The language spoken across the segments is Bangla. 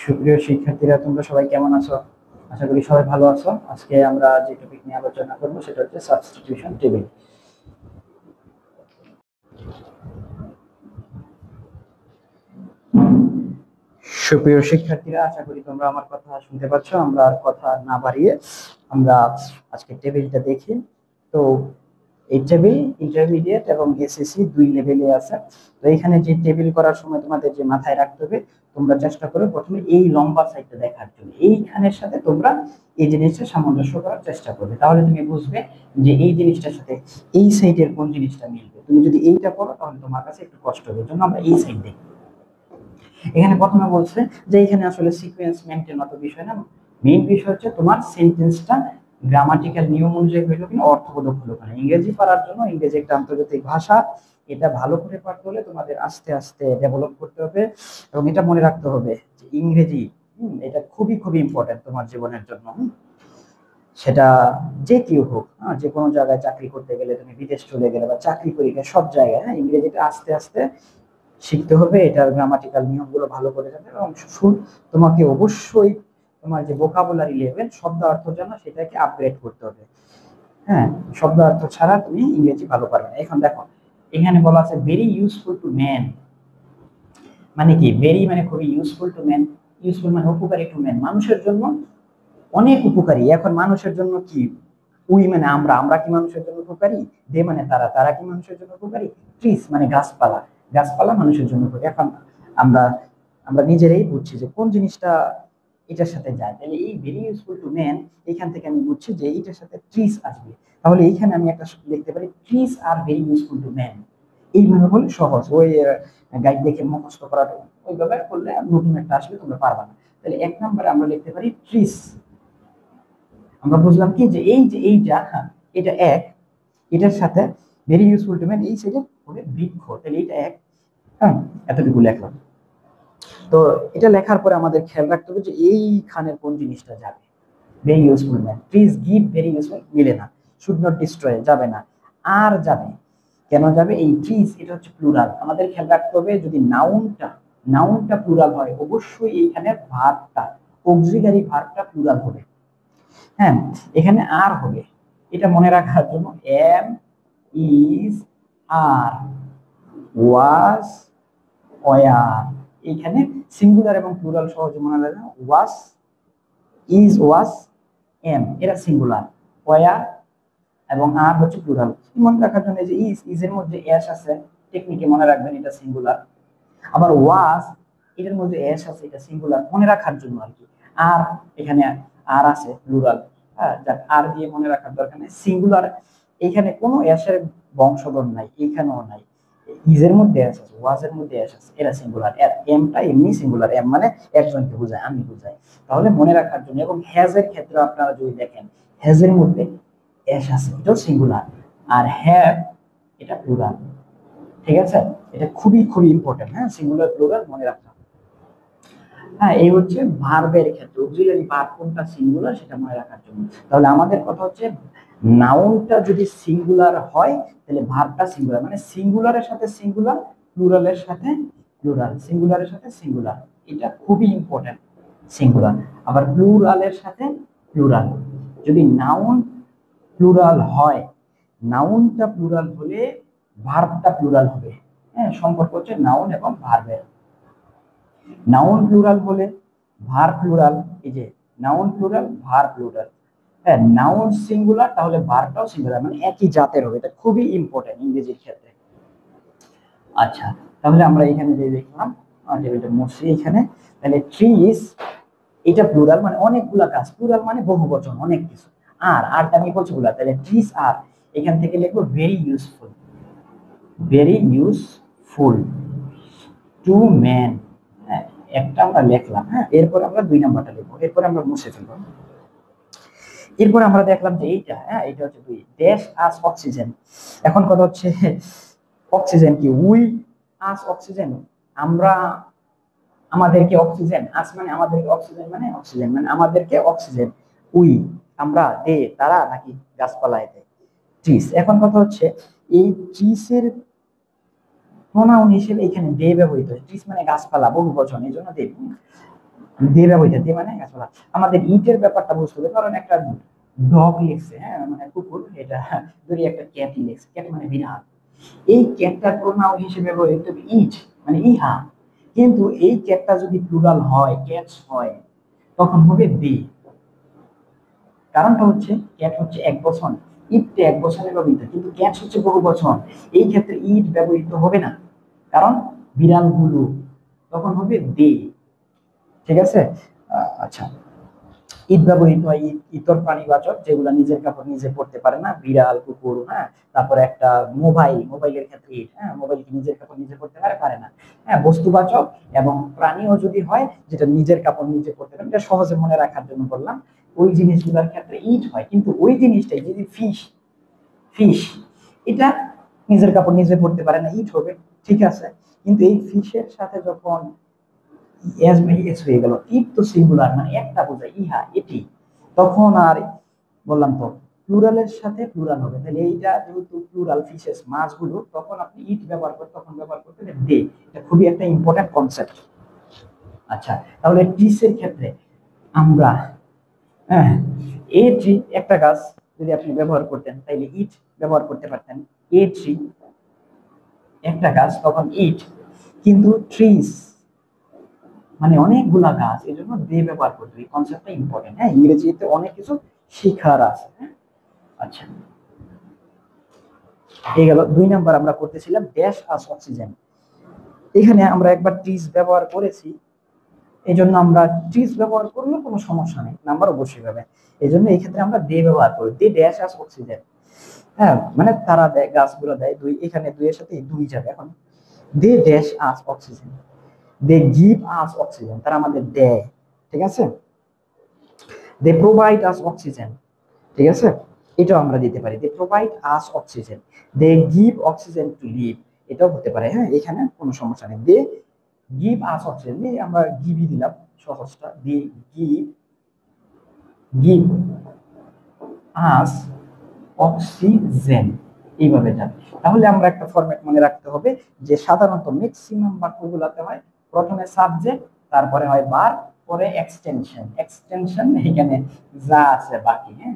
সুপ্রিয় শিক্ষার্থীরা, তোমরা সবাই কেমন আছো? আশা করি সবাই ভালো আছো। আজকে আমরা যে টপিক নিয়ে আলোচনা করব সেটা হচ্ছে সাবস্টিটিউশন টেবিল। সুপ্রিয় শিক্ষার্থীরা, আশা করি তোমরা আমার কথা শুনতে পাচ্ছ। আমরা আর কথা না বাড়িয়ে আমরা আজকে টেবিলটা দেখি। তো এই টেবিল ইন্টারমিডিয়েট এবং এসএসসি দুই লেভেলে আছে। তো এখানে যে টেবিল করার সময় তোমাদের যে মাথায় রাখতে হবে, তোমরা চেষ্টা করো প্রথমে এই লম্বা সাইডটা দেখার জন্য। এইখানের সাথে তোমরা এই জিনিসটা সামঞ্জস্য করার চেষ্টা করবে, তাহলে তুমি বুঝবে যে এই জিনিসটার সাথে এই সাইডের কোন জিনিসটা মিলবে। তুমি যদি এইটা করো তাহলে তোমার কাছে একটু কষ্ট হবে, জন্য আমরা এই সাইড দেখি। এখানে প্রথমে বলছে যে এখানে আসলে সিকোয়েন্স মেইনটেইন অত বিষয় না, মেইন বিষয় হচ্ছে তোমার সেন্টেন্সটা গ্রামাটিক্যাল নিয়ম অনুযায়ী হইলো কিনা, অর্থবোধক হলো কিনা। ইংরেজি পড়ার জন্য ইংরেজি একটা আন্তর্জাতিক ভাষা, এটা ভালো করে পড়তে হলে তোমাদের আস্তে আস্তে ডেভেলপ করতে হবে এবং এটা মনে রাখতে হবে যে ইংরেজি এটা খুবই খুবই ইম্পর্টেন্ট তোমার জীবনের জন্য। সেটা যে কেউ হোক, যে কোনো জায়গায় চাকরি করতে গেলে, তুমি বিদেশ চলে গেলে বা চাকরি পরীক্ষা সব জায়গায় ইংরেজিটা আস্তে আস্তে শিখতে হবে। এটার গ্রামাটিক্যাল নিয়মগুলো ভালো করে জানতে হবে এবং তোমাকে অবশ্যই তোমার যে ভোকাবুলারি লেভেল, শব্দ অর্থ জানা, সেটাকে আপগ্রেড করতে হবে। হ্যাঁ, শব্দ অর্থ ছাড়া তুমি ইংরেজি ভালো পারবে না। এখন দেখো, এখানে বলা আছে ভেরি ইউজফুল টু ম্যান। মানে কি? ভেরি মানে খুবই, ইউজফুল টু ম্যান, ইউজফুল মানে উপকারী, টু ম্যান মানুষের জন্য অনেক উপকারী। এখন মানুষের জন্য কি? উই মানে আমরা, আমরা কি মানুষের জন্য উপকারী? দে মানে তারা, তারা কি মানুষের জন্য উপকারী? ট্রিস মানে গাছপালা, গাছপালা মানুষের জন্য উপকারী। এখন আমরা আমরা নিজেরাই বুঝছি যে কোন জিনিসটা এটার সাথে যায়। তাহলে এই ভেরি ইউজফুল টু ম্যান, এখান থেকে আমি বুঝছি যে এইটার সাথে ট্রিস আসবে। তাহলে এইখানে আমি একটা লিখতে পারি, trees are very useful to man. এইভাবে বলে সহজ, ওই গাইড দেখে মুখস্থ করাটা ওইভাবে করলে নতুন একটা আসলে তোমরা পারবা না। তাহলে এক নম্বরে আমরা লিখতে পারি ট্রিস। আমরা বুঝলাম কি যে এইটা, এটা এক, এটার সাথে ভেরি ইউজফুল টু ম্যান এই সাইডে হবে বৃক্ষ। তাহলে এটা এক। হ্যাঁ, এতটুকু লেখলাম। তো এটা লেখার পরে আমাদের খেয়াল রাখতে হবে যে এইখানের কোন জিনিসটা যাবে। Very useful man, please give very useful মিলে না, শুড নট ডিস্ট্রয় যাবে না, আর যাবে। কেন যাবে? এই ট্রিজ এটা হচ্ছে প্লুরাল। আমাদের খেয়াল রাখতে হবে যদি নাউনটা প্লুরাল হয়, অবশ্যই এইখানে ভার্বটা, অক্সিলারি ভার্বটা প্লুরাল হবে। হ্যাঁ, এখানে আর হবে, এটা মনে রাখার জন্য am, is, are, was, were. এখানে সিঙ্গুলার এবং প্লুরাল সহজে মনে রাখা। ওয়াজ, ইজ, ওয়াজ, এম এরা সিঙ্গুলার, ওয়ার এবং আর হচ্ছে প্লুরাল। মনে রাখার জন্য যে ইজ এর মধ্যে এস আছে, টেকনিকে মনে রাখবেন এটা সিঙ্গুলার। আবার ওয়াজ, এটার মধ্যে এস আছে, এটা সিঙ্গুলার মনে রাখার জন্য আর কি। আর এখানে আর আছে প্লুরাল। হ্যাঁ, যাক, আর দিয়ে মনে রাখার দরকার নেই, সিঙ্গুলার। এখানে কোনো এস এর বংশধর নাই, এখানেও নাই। ইজের মধ্যে এস আছে, ওয়াজের মধ্যে এস আছে, এরা সিঙ্গুলার। এমটা এমনি সিঙ্গুলার, এম মানে একজনকে বোঝায়, আমি বোঝাই। তাহলে মনে রাখার জন্য, এবং হ্যাজ এর ক্ষেত্রে আপনারা যদি দেখেন, হ্যাজ এর মধ্যে এস আছে, এটাও সিঙ্গুলার। আর হ্যাভ এটা প্লুরাল। ঠিক আছে, এটা খুবই খুবই ইম্পর্টেন্ট। হ্যাঁ, সিঙ্গুলার প্লুরাল মনে রাখতে হবে। হ্যাঁ, এই হচ্ছে ভার্বের ক্ষেত্রে অক্সিলারি ভার্ব কোনটা সিঙ্গুলার সেটা মনে রাখার জন্য। তাহলে আমাদের কথা হচ্ছে নাউনটা যদি সিঙ্গুলার হয় তাহলে ভার্বটা সিঙ্গুলার, মানে সিঙ্গুলারের সাথে সিঙ্গুলার, প্লুরালের সাথে প্লুরাল, সিঙ্গুলারের সাথে সিঙ্গুলার, এটা খুবই ইম্পর্টেন্ট। সিঙ্গুলার আবার প্লুরালের সাথে প্লুরাল। যদি নাউন প্লুরাল হয়, নাউনটা প্লুরাল হলে ভার্বটা প্লুরাল হবে। হ্যাঁ, সম্পর্ক হচ্ছে নাউন এবং ভার্বের। নাউন প্লুরাল হলে ভার্ব প্লুরাল, এই যে নাউন প্লুরাল ভার্ব প্লুরাল। হ্যাঁ, নাউন সিঙ্গুলার তাহলে ভার্বটাও সিঙ্গুলার, মানে একই জাতের হবে। এটা খুবই ইম্পর্টেন্ট ইংরেজির ক্ষেত্রে। আচ্ছা, তাহলে আমরা এখানে যে দেখলাম টেবিলটা মুছি এখানে। তাহলে ট্রিজ এটা প্লুরাল, মানে অনেকগুলা গাছ, প্লুরাল মানে বহুবচন, অনেক কিছু। আরটা আমি বলছি প্লুরাল, তাহলে ট্রিজ আর, এখান থেকে লিখবো very useful, very useful to man. হ্যাঁ, একটা আমরা লিখলাম। হ্যাঁ, এরপর আমরা দুই নাম্বারটা লিখবো, এরপর আমরা মুছে ফেলবো। এরপর আমরা দেখলাম যে এইটা, হ্যাঁ, এটা হচ্ছে দুই, ড্যাশ আস অক্সিজেন। এখন কথা হচ্ছে অক্সিজেন কি? উই আস অক্সিজেন, আমরা আমাদেরকে অক্সিজেন, আস মানে আমাদেরকে, অক্সিজেন মানে অক্সিজেন, মানে আমাদেরকে অক্সিজেন। উই আমরা, দে তারা, নাকি গাছপালায় দেয়, ট্রিস। এখন কথা হচ্ছে এই ট্রিসের প্রোনাউন হিসেবে এখানে দে ব্যবহৃত হয়। ট্রিস মানে গাছপালা, বহুবচন, এই জন্য দে। দে ব্যবহৃত, দে মানে গাছপালা। আমাদের ইটের ব্যাপারটা বুঝতে হবে, কারণ একটা ডগ লিখছে, হ্যাঁ মানে কুকুর, এটা ধরি একটা ক্যাট লিখছে, ক্যাট মানে বিড়াল। এই ক্যাটটার প্রোনাউন হিসেবে ব্যবহৃত হবে ইট, মানে ইহা। কিন্তু এই ক্যাটটা যদি প্লুরাল হয়, ক্যাটস হয়, তখন হবে দে। কারণটা হচ্ছে ক্যাট হচ্ছে এক বচন, ইটটা এক বচনে ব্যবহৃত, কিন্তু ক্যাটস হচ্ছে বহু বচন। এই ক্ষেত্রে ইট ব্যবহৃত হবে না, কারণ বিড়ালগুলো, তখন হবে দে। ঠিক আছে। আচ্ছা, ঈদ ব্যবহৃত হয় ইতর প্রাণীবাচক, যেগুলো নিজের কাপড় নিজে পড়তে পারে না, বিড়াল, কুকুর, হ্যাঁ। তারপরে একটা মোবাইলের ক্ষেত্রে ঈদ, হ্যাঁ, মোবাইল কি নিজের কাপড় নিজে পড়তে পারে না। হ্যাঁ, বস্তুবাচক এবং প্রাণীও যদি হয়, যেটা নিজের কাপড় নিজে পড়তে পারে, এটা সহজে মনে রাখার জন্য বললাম, ওই জিনিসগুলোর ক্ষেত্রে ঈদ হয়। কিন্তু ওই জিনিসটাই যদি ফিশ, ফিশ এটা নিজের কাপড় নিজে পড়তে পারে না, ঈদ হবে। ঠিক আছে। কিন্তু এই ফিশের সাথে যখন এস বাই এস হয়ে গেল, ইট তো সিঙ্গুলার, মানে একটা বোঝায়, ইহা এটি, তখন আর বললাম তো প্লুরালের সাথে প্লুরাল হবে। তাহলে এইটা যেহেতু প্লুরাল, ফিশেস মাছগুলো, তখন আপনি ইট ব্যবহার করতে, তখন ব্যবহার করতে দে। এটা খুবই একটা ইম্পর্টেন্ট কনসেপ্ট। আচ্ছা, তাহলে ট্রিসের ক্ষেত্রে আমরা, হ্যাঁ, এ ট্রি একটা গাছ যদি আপনি ব্যবহার করতেন, তাইলে ইট ব্যবহার করতে পারতেন। এ ট্রি একটা গাছ, তখন ইট। কিন্তু ট্রিস মানে অনেকগুলা গাছ, এই জন্য দে ব্যবহার করতে, এই কনসেপ্টটা ইম্পর্টেন্ট। হ্যাঁ, ইংরেজিতে অনেক কিছু শিখার আছে। হ্যাঁ, আচ্ছা, এই গেল 2 নাম্বার। আমরা করতেছিলাম ড্যাশ আস অক্সিজেন। এখানে আমরা একবার ট্রিজ ব্যবহার করেছি, এই জন্য আমরা ট্রিজ ব্যবহার করলে কোনো সমস্যা নেই, নাম্বার অবশ্যই পাবে। এই জন্য এই ক্ষেত্রে আমরা দে ব্যবহার করি, দে ড্যাশ আস অক্সিজেন। হ্যাঁ, মানে তারা দেয়, গাছগুলো দেয়, দুই, এখানে দুইয়ের সাথে দুই যাবে। এখন they dash us oxygen, they give us oxygen, তারা আমাদের দেয়। ঠিক আছে। They provide us oxygen. ঠিক আছে, এটাও আমরা দিতে পারি, they provide us oxygen. They give oxygen to live, এটাও হতে পারে। হ্যাঁ, এখানে কোনো সমস্যা নেই। দে গিভ আস অক্সিজেন, আমরা গিভই দিলাম, সহজটা। They give, give us oxygen, এইভাবে যাবে। তাহলে আমরা একটা ফরম্যাট মনে রাখতে হবে, যে সাধারণত ম্যাক্সিমাম বাক্যগুলোতে হয় প্রথমে সাবজেক্ট, তারপরে হয় ভার্ব, পরে এক্সটেনশন। এক্সটেনশন এখানে যা আছে বাকি, হ্যাঁ,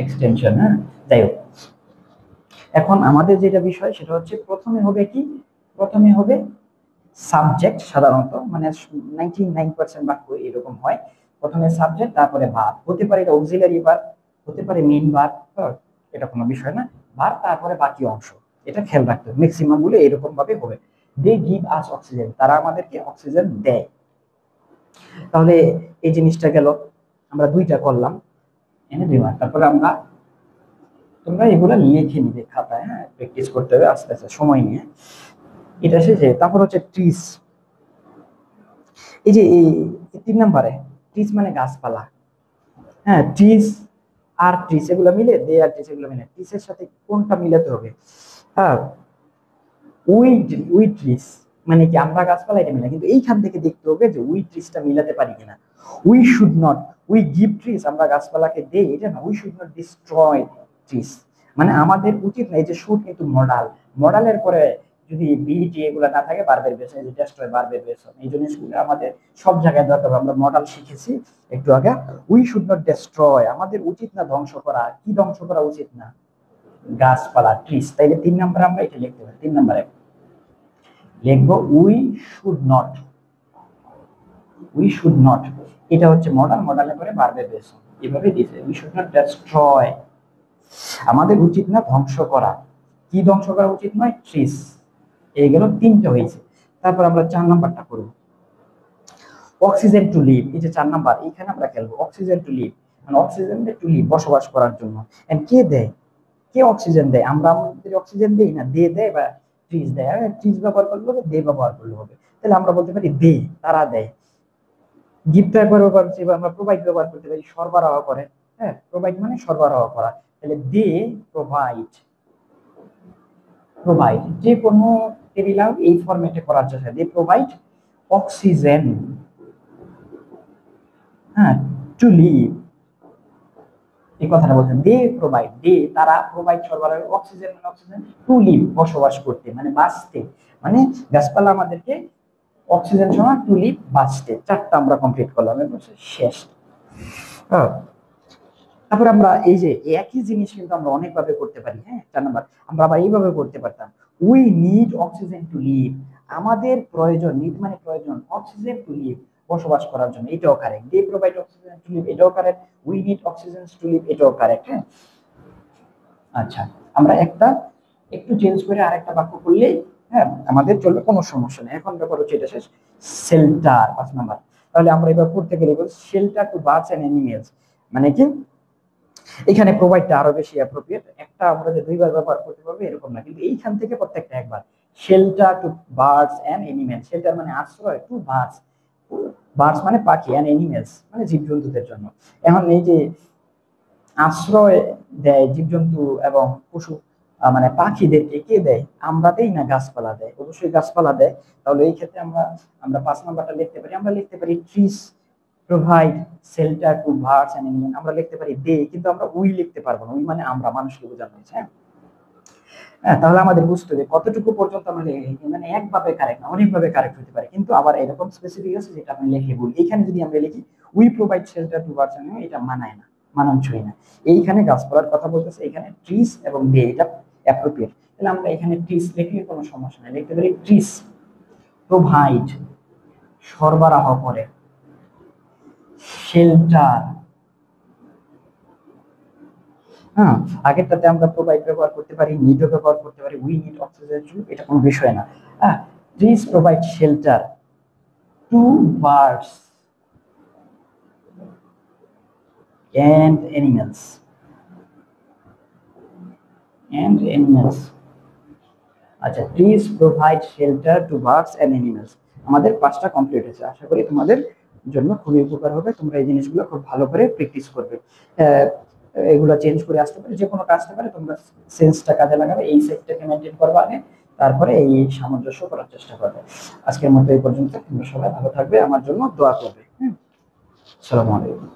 এক্সটেনশন। হ্যাঁ, যাই হোক, এখন আমাদের যেটা বিষয় সেটা হচ্ছে প্রথমে হবে কি, প্রথমে হবে সাবজেক্ট। সাধারণত মানে 99% বাক্য এরকম হয়, প্রথমে সাবজেক্ট, তারপরে ভার্ব। হতে পারে এটা অক্সিলারি ভার্ব, হতে পারে মেইন ভার্ব, এটা কোনো বিষয় না। ভার্ব, তারপরে বাকি অংশ, এটা খেয়াল রাখতে হবে। ম্যাক্সিমাম গুলো এরকম ভাবে হবে। দে গিভ আস অক্সিজেন, তারা আমাদেরকে অক্সিজেন দেয়। তাহলে এই জিনিসটা গেল, আমরা দুইটা করলাম, এনে দিলাম। তারপরে আমরা, তোমরা এগুলো লিখে নিবে খাতায়, হ্যাঁ, প্র্যাকটিস করতে হবে আস্তে আস্তে সময় নিয়ে। এটা শেষে তারপর হচ্ছে ট্রিস। এই যে এই 3 নম্বরে ট্রিস মানে গাছপালা। হ্যাঁ, ট্রিস আর ট্রিস এগুলো মিলে, দে আর ট্রিস এগুলো মিলে, ট্রিসের সাথে কোনটা মিলাতে হবে? হ্যাঁ, উই ট্রিস মানে কি আমরা গাছপালা, এটা মিলে। কিন্তু এইখান থেকে দেখতে হবে যে উই ট্রিসটা মিলাতে পারি কিনা। We should not, we give trees, আমরা গাছপালাকে দেই, এটা না। We should not destroy trees, মানে আমাদের উচিত না। এই যে শুড কিন্তু মডাল, মডালের পরে যদি বিটি এগুলো না থাকে, বারবার বেস, এই যে ডিস্ট্রয় বারবার বেস, এই জিনিসগুলো আমাদের সব জায়গায় দরকার। আমরা মডাল শিখেছি একটু আগে। উই শুড নট ডিস্ট্রয়, আমাদের উচিত না ধ্বংস করা। কি ধ্বংস করা উচিত না? গাছপালা, ট্রিস। তাইলে 3 নম্বরে আমরা এটা লিখতে পারি। 3 নম্বরে লিখবো we should not, we should not, এটা হচ্ছে মডাল, মডালের পরে বারবার বেস, এভাবে দিয়েছে। উই শুড নট ডিস্ট্রয়, আমাদের উচিত না ধ্বংস করা। কি ধ্বংস করা উচিত নয়? ট্রিস। এই গেল 3টে হয়েছে। তারপর আমরা 4 নম্বরটা করব, অক্সিজেন টু লিভ। এই যে 4 নম্বর, এখানে আমরা খেলবো অক্সিজেন টু লিভ, মানে অক্সিজেন টু লিভ, বসবাস করার জন্য। এন্ড কে দেয়? কে অক্সিজেন দেয়? আমরা আমাদের অক্সিজেন দেই না, দে দেয় বা ট্রিজ দেয়। ট্রিজ ব্যবহার করলে হবে, দে ব্যবহার করলে হবে। তাহলে আমরা বলতে পারি দে, তারা দেয়। গিফট একবার ব্যবহার করছি, আমরা প্রোভাইড ব্যবহার করতে পারি, সরবরাহ করে। হ্যাঁ, প্রোভাইড মানে সরবরাহ করা। তাহলে দে প্রোভাইড, প্রোভাইড যে কোনো টেবিলাও এই ফরম্যাটে করার চেষ্টা। দে প্রোভাইড অক্সিজেন, হ্যাঁ, টু লিভ, এই কথাটা বলছেন। দে প্রোভাইড, দে তারা, প্রোভাইড সরবরাহ, অক্সিজেন মানে অক্সিজেন, টু লিভ বসবাস করতে, মানে বাঁচতে। মানে গাছপালা আমাদেরকে অক্সিজেন সমান টুলিপ বাঁচতে, চারটা আমরা কমপ্লিট করলাম, এবার শেষ। হ্যাঁ, তারপর আমরা এই যে একই জিনিস কিন্তু আমরা অনেকভাবে করতে পারি। হ্যাঁ, 4 নাম্বার আমরা আবার এইভাবে করতে পারতাম, we need oxygen to live. আমাদের প্রয়োজন, নিড মানে প্রয়োজন, অক্সিজেন টু লিভ বসবাস করার জন্য, এটাও correct. They provide oxygen to live, এটাও correct. We need oxygen to live, এটাও কারেক্ট। হ্যাঁ, আচ্ছা, আমরা একটা একটু চেঞ্জ করে আরেকটা বাক্য করলেই হ্যাঁ আমাদের চলবে, কোনো সমস্যা নেই। এখন ব্যাপার হচ্ছে এটা শেষ, শেল্টার 5 নাম্বার। তাহলে আমরা এবার পড়তে গেলে shelter to birds and animals মানে কি, এখানে প্রোভাইডটা আরো বেশি অ্যাপ্রোপ্রিয়েট, একটা আমরা যে দুইবার ব্যবহার করতে পারবো এরকম না, কিন্তু এইখান থেকে প্রত্যেকটা একবার। Shelter to birds and animals, shelter মানে আশ্রয়, টু বার্ডস, বার্ডস মানে পাখি, এন্ড এনিমেলস মানে জীবজন্তুদের জন্য। এখন এই যে আশ্রয় দেয় জীবজন্তু এবং পশু মানে পাখিদেরকে কে দেয়, আমরা দেই না গাছপালা দেয়? অবশ্যই গাছপালা দেয়। তাহলে এই ক্ষেত্রে আমরা আমরা 5 নাম্বারটা লিখতে পারি, আমরা লিখতে পারি trees provide shelter to birds and animals, আমরা লিখতে পারি দে, কিন্তু আমরা উই লিখতে পারবো না, উই মানে আমরা, মানুষকে বোঝানো হয়েছে। হ্যাঁ, তাহলে আমাদের বুঝতে হবে কতটুকু পর্যন্ত আমরা লিখি, মানে একভাবে কারেক্ট না, অনেকভাবে কারেক্ট হতে পারে, কিন্তু আবার এরকম স্পেসিফিক আছে যেটা আপনি লিখে ভুল। এখানে যদি আমরা লিখি we provide shelter to birds, এটা মানায় না, মানানসই না। এইখানে গাছপালার কথা বলতেছে, এখানে ট্রিজ এবং দে, এটা অ্যাপ্রোপ্রিয়েট। তাহলে আমরা এখানে ট্রিজ লিখলে কোনো সমস্যা নেই, লিখতে পারি ট্রিজ প্রোভাইড সরবরাহ করে, শেল্টার, হ্যাঁ আগেরটাতে আমরা প্রোভাইড ব্যবহার করতে পারি, নিডও ব্যবহার করতে পারি, উই নিড অক্সিজেন, এটা কোনো বিষয় না। হ্যাঁ, trees provide shelter to birds and animals আচ্ছা, trees provide shelter to birds and animals, আমাদের 5টা কমপ্লিট হয়েছে। আশা করি তোমাদের জন্য খুবই উপকার হবে, তোমরা এই জিনিসগুলো খুব ভালো করে প্র্যাকটিস করবে। এগুলো চেঞ্জ করে আসতে পারে, যে কোনো কাজতে পারে, তোমরা সেন্সটা কাজে লাগাবে, এই সেটটাকে মেনটেন করবে আগে, তারপরে এই সামঞ্জস্য করার চেষ্টা করবে। আজকের মতো এই পর্যন্ত, তোমরা সবাই ভালো থাকবে, আমার জন্য দোয়া করবে। আসসালামু আলাইকুম।